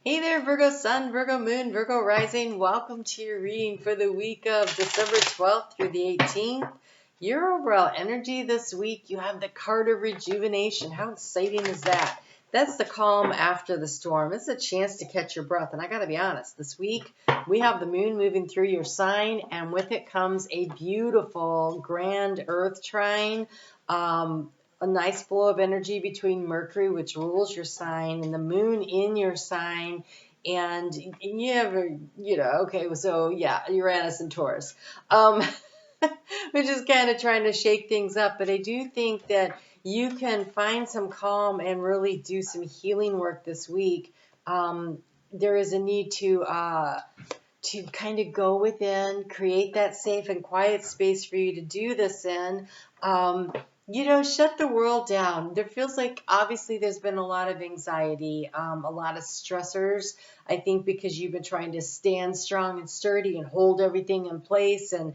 Hey there, Virgo Sun, Virgo Moon, Virgo Rising. Welcome to your reading for the week of December 12th through the 18th. Your overall energy this week, you have the card of rejuvenation. How exciting is that? That's the calm after the storm. It's a chance to catch your breath. And I got to be honest, this week we have the moon moving through your sign, and with it comes a beautiful grand earth trine. A nice flow of energy between Mercury, which rules your sign, and the moon in your sign. And you have, okay, so yeah, Uranus and Taurus, which is kind of trying to shake things up. But I do think that you can find some calm and really do some healing work this week. There is a need to kind of go within, create that safe and quiet space for you to do this in. Shut the world down. There feels like obviously there's been a lot of anxiety, a lot of stressors. I think because you've been trying to stand strong and sturdy and hold everything in place, and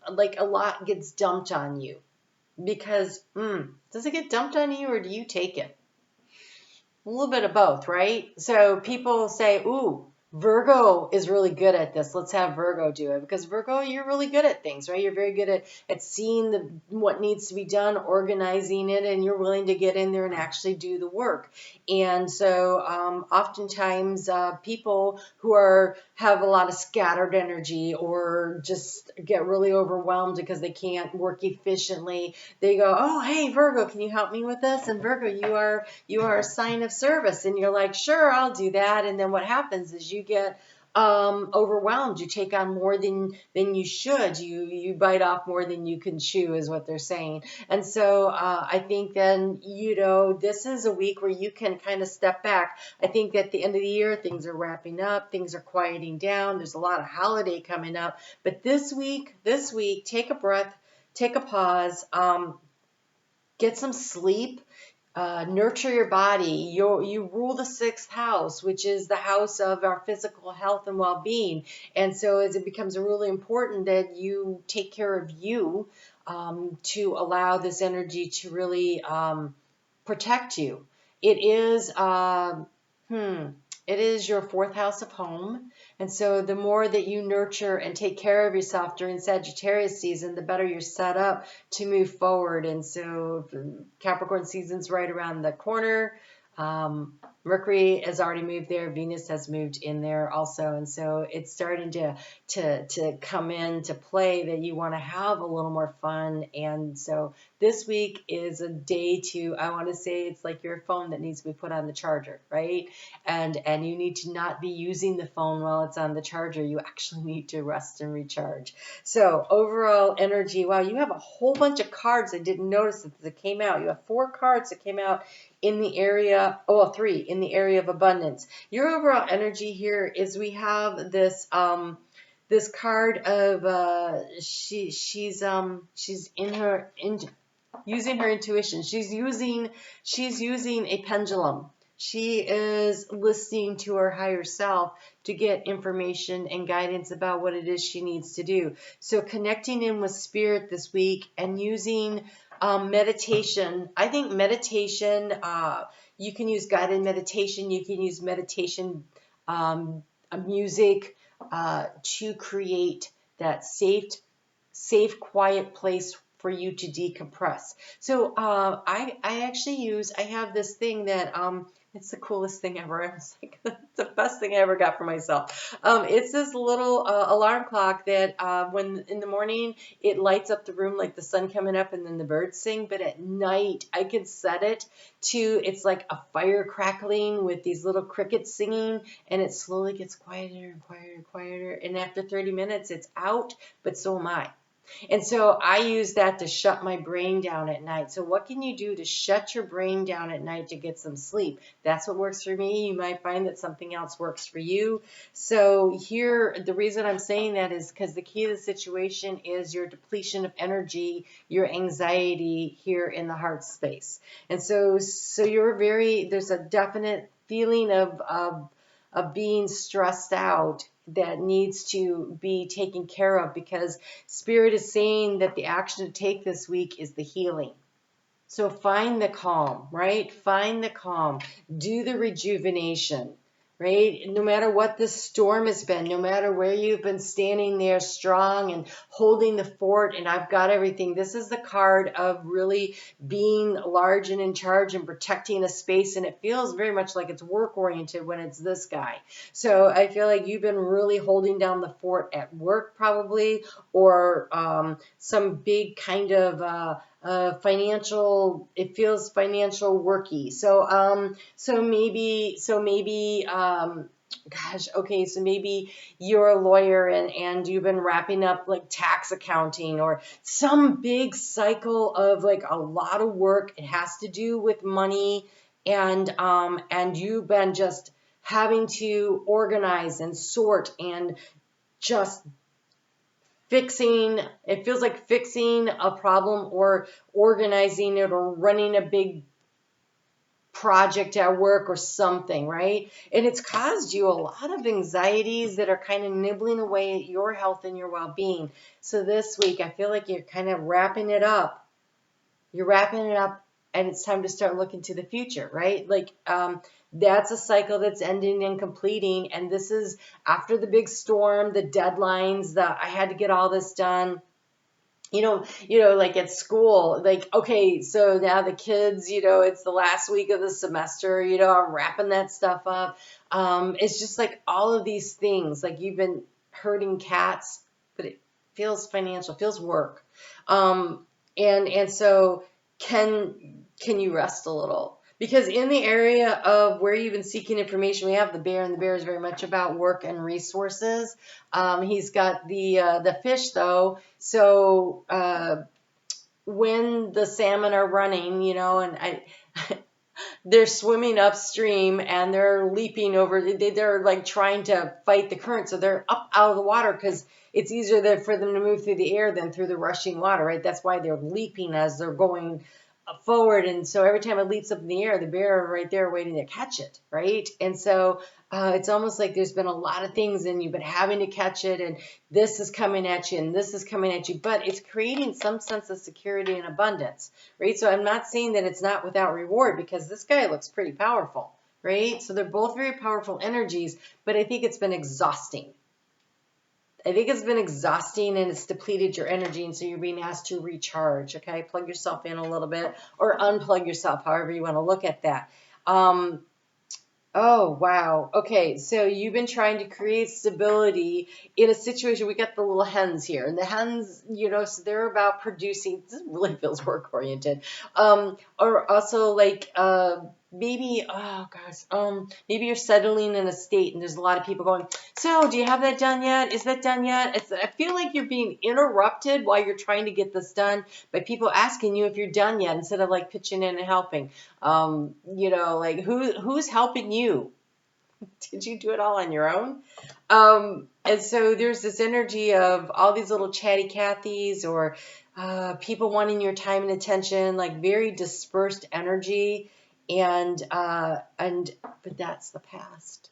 like a lot gets dumped on you. Because does it get dumped on you or do you take it? A little bit of both, right? So people say, ooh, Virgo is really good at this. Let's have Virgo do it. Because Virgo, you're really good at things, right? You're very good at seeing what needs to be done, organizing it, and you're willing to get in there and actually do the work. And so oftentimes people who have a lot of scattered energy or just get really overwhelmed because they can't work efficiently, they go, oh, hey, Virgo, can you help me with this? And Virgo, you are a sign of service. And you're like, sure, I'll do that. And then what happens is you get overwhelmed. You take on more than you should. You bite off more than you can chew is what they're saying. And so I think then, this is a week where you can kind of step back. I think at the end of the year, things are wrapping up. Things are quieting down. There's a lot of holiday coming up. But this week, take a breath, take a pause, get some sleep. Nurture your body. You rule the sixth house, which is the house of our physical health and well-being. And so it becomes really important that you take care of you to allow this energy to really protect you. It is it is your fourth house of home. And so the more that you nurture and take care of yourself during Sagittarius season, the better you're set up to move forward. And so Capricorn season's right around the corner. Mercury has already moved there. Venus has moved in there also. And so it's starting to come into play that you want to have a little more fun. And so this week is a day I want to say it's like your phone that needs to be put on the charger, right? And you need to not be using the phone while it's on the charger. You actually need to rest and recharge. So overall energy, wow, you have a whole bunch of cards. I didn't notice that came out. You have 4 cards that came out in the area, 3 in the area of abundance. Your overall energy here is we have this this card of she's using her intuition. She's using a pendulum. She is listening to her higher self to get information and guidance about what it is she needs to do. So connecting in with spirit this week and using meditation. I think meditation, you can use guided meditation. You can use meditation music to create that safe, quiet place for you to decompress. So I have this thing that it's the coolest thing ever. I was like, it's the best thing I ever got for myself. It's this little alarm clock that when in the morning it lights up the room like the sun coming up and then the birds sing. But at night I can set it to, it's like a fire crackling with these little crickets singing, and it slowly gets quieter and quieter and quieter. And after 30 minutes it's out, but so am I. And so I use that to shut my brain down at night. So what can you do to shut your brain down at night to get some sleep? That's what works for me. You might find that something else works for you. So here, the reason I'm saying that is because the key to the situation is your depletion of energy, your anxiety here in the heart space. And so there's a definite feeling of being stressed out that needs to be taken care of, because Spirit is saying that the action to take this week is the healing. So find the calm, right? Find the calm. Do the rejuvenation, right? No matter what the storm has been, no matter where you've been standing there strong and holding the fort and I've got everything. This is the card of really being large and in charge and protecting a space. And it feels very much like it's work oriented when it's this guy. So I feel like you've been really holding down the fort at work probably, or some big kind of financial, it feels financial worky. So maybe, gosh, okay, so maybe you're a lawyer and you've been wrapping up like tax accounting or some big cycle of like a lot of work. It has to do with money, and you've been just having to organize and sort and just it feels like fixing a problem or organizing it or running a big project at work or something, right? And it's caused you a lot of anxieties that are kind of nibbling away at your health and your well-being. So this week, I feel like you're kind of wrapping it up. You're wrapping it up, and it's time to start looking to the future, right? Like, that's a cycle that's ending and completing. And this is after the big storm, the deadlines, I had to get all this done. Like at school, like, okay, so now the kids, it's the last week of the semester, I'm wrapping that stuff up. It's just like all of these things, like you've been herding cats, but it feels financial, feels work. And so can you rest a little? Because in the area of where you've been seeking information, we have the bear, and the bear is very much about work and resources. He's got the fish though. So when the salmon are running, and they're swimming upstream and they're leaping over. They're like trying to fight the current, so they're up out of the water because it's easier for them to move through the air than through the rushing water, right? That's why they're leaping as they're going forward. And so every time it leaps up in the air, the bear are right there waiting to catch it, right? And so it's almost like there's been a lot of things and you've been having to catch it, and this is coming at you and this is coming at you, but it's creating some sense of security and abundance, right? So I'm not saying that it's not without reward, because this guy looks pretty powerful, right? So they're both very powerful energies, but I think it's been exhausting. I think it's been exhausting and it's depleted your energy, and so you're being asked to recharge, okay? Plug yourself in a little bit or unplug yourself, however you want to look at that. Oh, wow. Okay, so you've been trying to create stability in a situation. We got the little hens here, and the hens, so they're about producing. This really feels work-oriented. Or also like maybe, oh gosh, maybe you're settling in a state, and there's a lot of people going, so do you have that done yet? Is that done yet? I feel like you're being interrupted while you're trying to get this done by people asking you if you're done yet, instead of like pitching in and helping. Like who's helping you? Did you do it all on your own? And so there's this energy of all these little chatty Cathys or people wanting your time and attention, like very dispersed energy. But that's the past.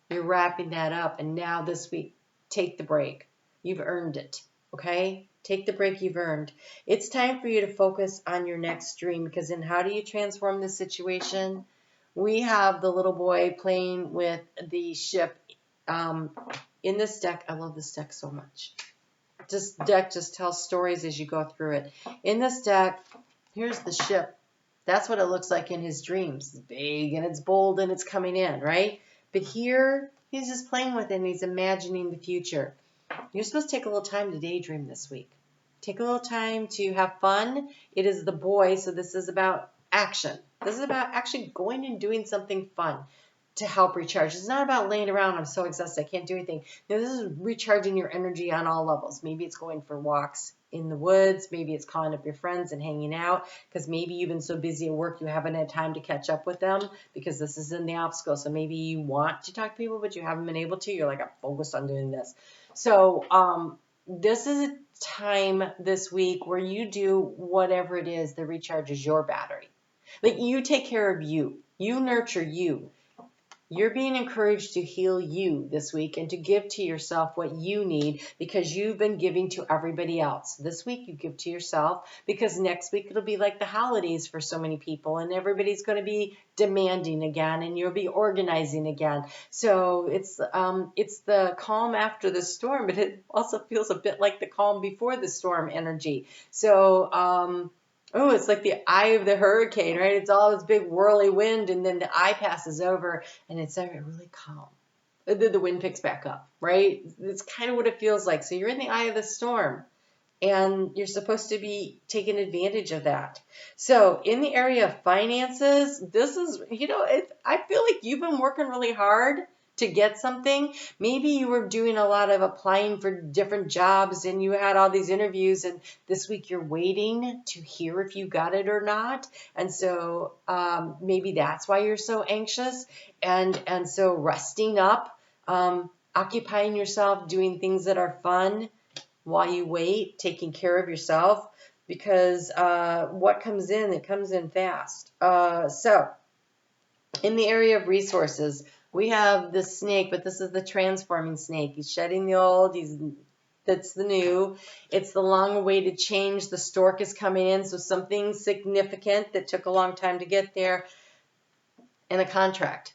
You're wrapping that up, and now this week, take the break. You've earned it, okay? Take the break you've earned. It's time for you to focus on your next dream, because in how do you transform this situation? We have the little boy playing with the ship in this deck. I love this deck so much. This deck just tells stories as you go through it. In this deck, here's the ship. That's what it looks like in his dreams. It's big and it's bold and it's coming in, right? But here, he's just playing with it and he's imagining the future. You're supposed to take a little time to daydream this week. Take a little time to have fun. It is the boy, so this is about action. This is about actually going and doing something fun to help recharge. It's not about laying around, I'm so exhausted, I can't do anything. No, this is recharging your energy on all levels. Maybe it's going for walks in the woods. Maybe it's calling up your friends and hanging out, because maybe you've been so busy at work you haven't had time to catch up with them, because this is in the obstacle. So maybe you want to talk to people, but you haven't been able to. You're like, I'm focused on doing this. So this is a time this week where you do whatever it is that recharges your battery. Like, you take care of you. You nurture you. You're being encouraged to heal you this week and to give to yourself what you need because you've been giving to everybody else. This week you give to yourself because next week it'll be like the holidays for so many people and everybody's going to be demanding again and you'll be organizing again. So it's the calm after the storm, but it also feels a bit like the calm before the storm energy. So oh, it's like the eye of the hurricane, right? It's all this big whirly wind, and then the eye passes over, and it's really calm. And then the wind picks back up, right? It's kind of what it feels like. So you're in the eye of the storm, and you're supposed to be taking advantage of that. So in the area of finances, this is, I feel like you've been working really hard to get something. Maybe you were doing a lot of applying for different jobs and you had all these interviews and this week you're waiting to hear if you got it or not. And so maybe that's why you're so anxious and so resting up, occupying yourself, doing things that are fun while you wait, taking care of yourself, because what comes in, it comes in fast. So in the area of resources, we have the snake, but this is the transforming snake. He's shedding the old, that's the new. It's the long-awaited change. The stork is coming in, so something significant that took a long time to get there, and a contract.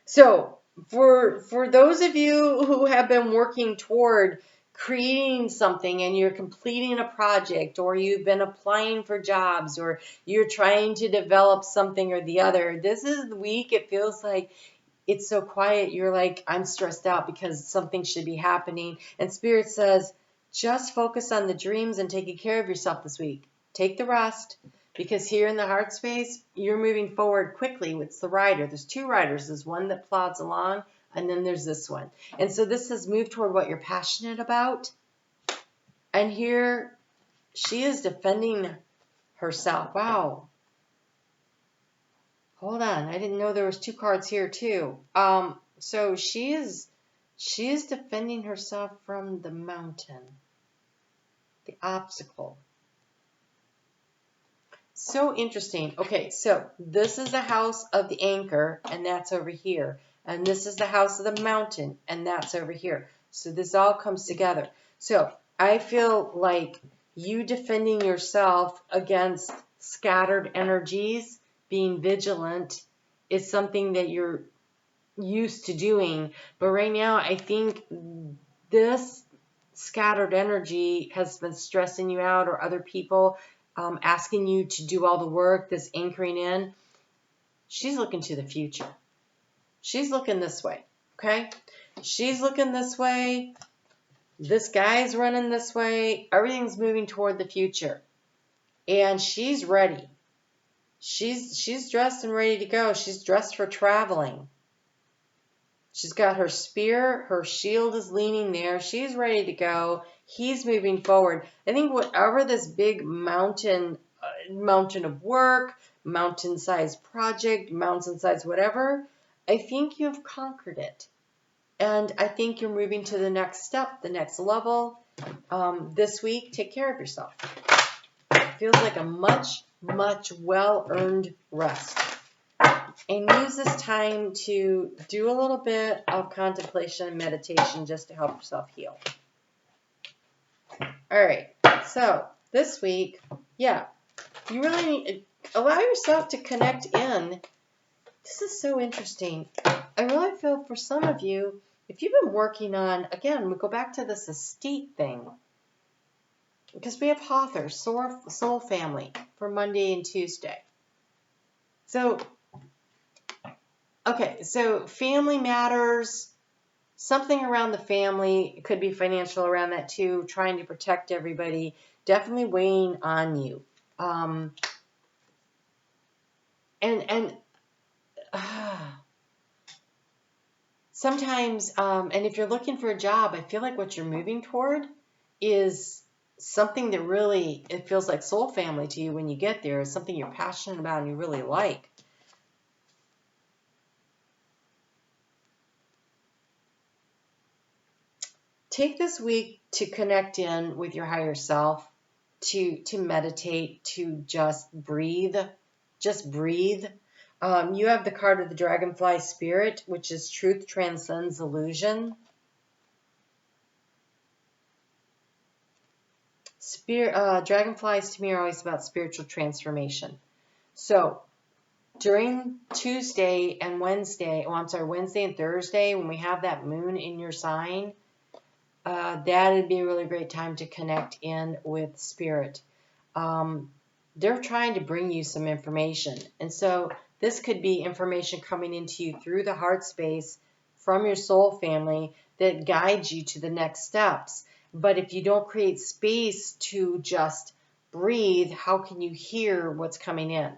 So for those of you who have been working toward creating something and you're completing a project or you've been applying for jobs or you're trying to develop something or the other, this is the week it feels like it's so quiet. You're like, I'm stressed out because something should be happening. And Spirit says, just focus on the dreams and taking care of yourself this week. Take the rest. Because here in the heart space, you're moving forward quickly. It's the rider. There's two riders. There's one that plods along, and then there's this one. And so this says move toward what you're passionate about. And here, she is defending herself. Wow. Hold on. I didn't know there was two cards here, too. So she is defending herself from the mountain, the obstacle. So interesting. Okay, so this is the house of the anchor, and that's over here. And this is the house of the mountain, and that's over here. So this all comes together. So I feel like you defending yourself against scattered energies, being vigilant, is something that you're used to doing. But right now, I think this scattered energy has been stressing you out, or other people asking you to do all the work, this anchoring in. She's looking to the future. She's looking this way, okay? She's looking this way. This guy's running this way. Everything's moving toward the future. And she's ready. She's dressed and ready to go. She's dressed for traveling. She's got her spear. Her shield is leaning there. She's ready to go. He's moving forward. I think whatever this big mountain of work, mountain-sized project, mountain-sized whatever, I think you've conquered it. And I think you're moving to the next step, the next level. This week, take care of yourself. It feels like a much, much well-earned rest. And use this time to do a little bit of contemplation and meditation just to help yourself heal. All right, so this week, yeah, you really need to allow yourself to connect in. This is so interesting. I really feel for some of you, if you've been working on, again, we go back to this estate thing, because we have Hawthor, soul family, for Monday and Tuesday. So, okay, so family matters, something around the family, it could be financial around that too, trying to protect everybody, definitely weighing on you. Sometimes, and if you're looking for a job, I feel like what you're moving toward is something that really, it feels like soul family to you when you get there. It's something you're passionate about and you really like. Take this week to connect in with your higher self, to meditate, to just breathe. Just breathe. You have the card of the Dragonfly Spirit, which is truth transcends illusion. Dragonflies to me are always about spiritual transformation. So during Tuesday and Wednesday, Wednesday and Thursday, when we have that moon in your sign, that would be a really great time to connect in with spirit. They're trying to bring you some information. And so this could be information coming into you through the heart space from your soul family that guides you to the next steps. But if you don't create space to just breathe, how can you hear what's coming in?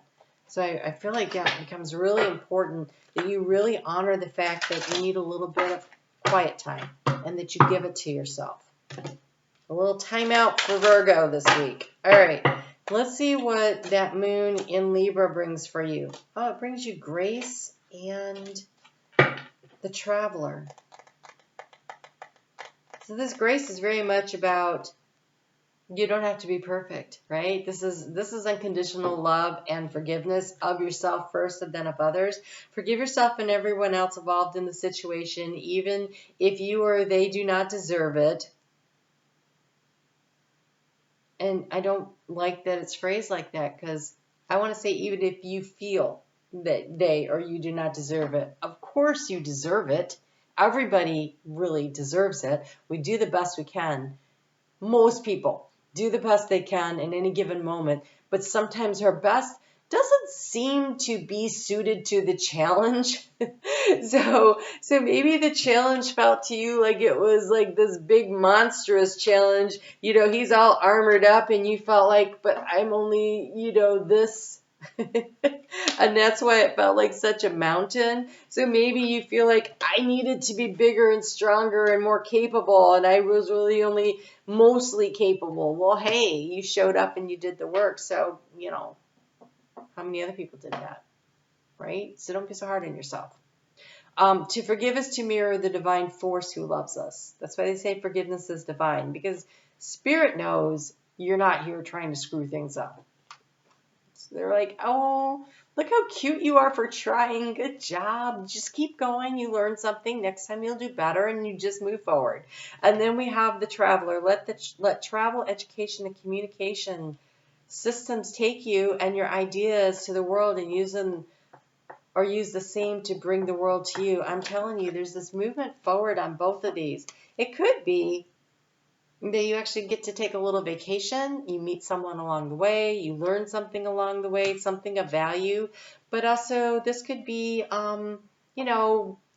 So I feel like that becomes really important, that you really honor the fact that you need a little bit of quiet time and that you give it to yourself. A little timeout for Virgo this week. All right, let's see what that moon in Libra brings for you. Oh, it brings you grace and the Traveler. So this grace is very much about you don't have to be perfect, right? This is unconditional love and forgiveness of yourself first and then of others. Forgive yourself and everyone else involved in the situation, even if you or they do not deserve it. And I don't like that it's phrased like that, because I want to say even if you feel that they or you do not deserve it, of course you deserve it. Everybody really deserves it. We do the best we can. Most people do the best they can in any given moment, but sometimes our best doesn't seem to be suited to the challenge. So maybe the challenge felt to you like it was like this big monstrous challenge. You know, he's all armored up and you felt like, but I'm only, this. And that's why it felt like such a mountain. So maybe you feel like I needed to be bigger and stronger and more capable, and I was really only mostly capable. Well, hey, you showed up and you did the work. So, how many other people did that, right? So don't be so hard on yourself. To forgive is to mirror the divine force who loves us. That's why they say forgiveness is divine, because Spirit knows you're not here trying to screw things up. So they're like, oh, look how cute you are for trying. Good job. Just keep going. You learn something. Next time you'll do better, and you just move forward. And then we have the Traveler. Let travel, education, and communication systems take you and your ideas to the world and use them, or use the same to bring the world to you. I'm telling you, there's this movement forward on both of these. It could be that you actually get to take a little vacation, you meet someone along the way, you learn something along the way, something of value. But also this could be,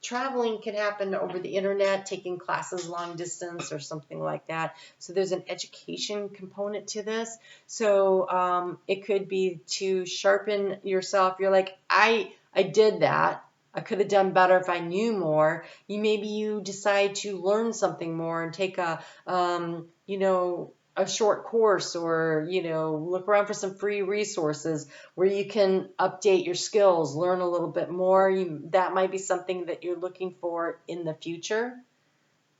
traveling can happen over the internet, taking classes long distance or something like that. So there's an education component to this. So it could be to sharpen yourself. You're like, I did that. I could have done better if I knew more. Maybe you decide to learn something more and take a short course, or, look around for some free resources where you can update your skills, learn a little bit more. That might be something that you're looking for in the future,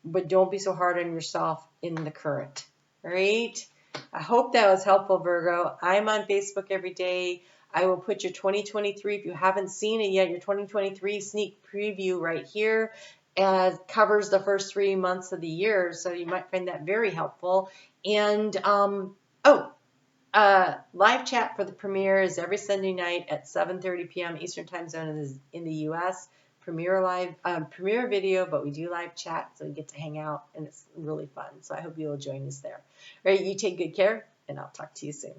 but don't be so hard on yourself in the current, all right? I hope that was helpful, Virgo. I'm on Facebook every day. I will put your 2023, if you haven't seen it yet, your 2023 sneak preview right here. Covers the first 3 months of the year, so you might find that very helpful. And live chat for the premiere is every Sunday night at 7:30 p.m. Eastern Time Zone in the U.S. Premiere video, but we do live chat, so you get to hang out, and it's really fun. So I hope you'll join us there. All right, you take good care, and I'll talk to you soon.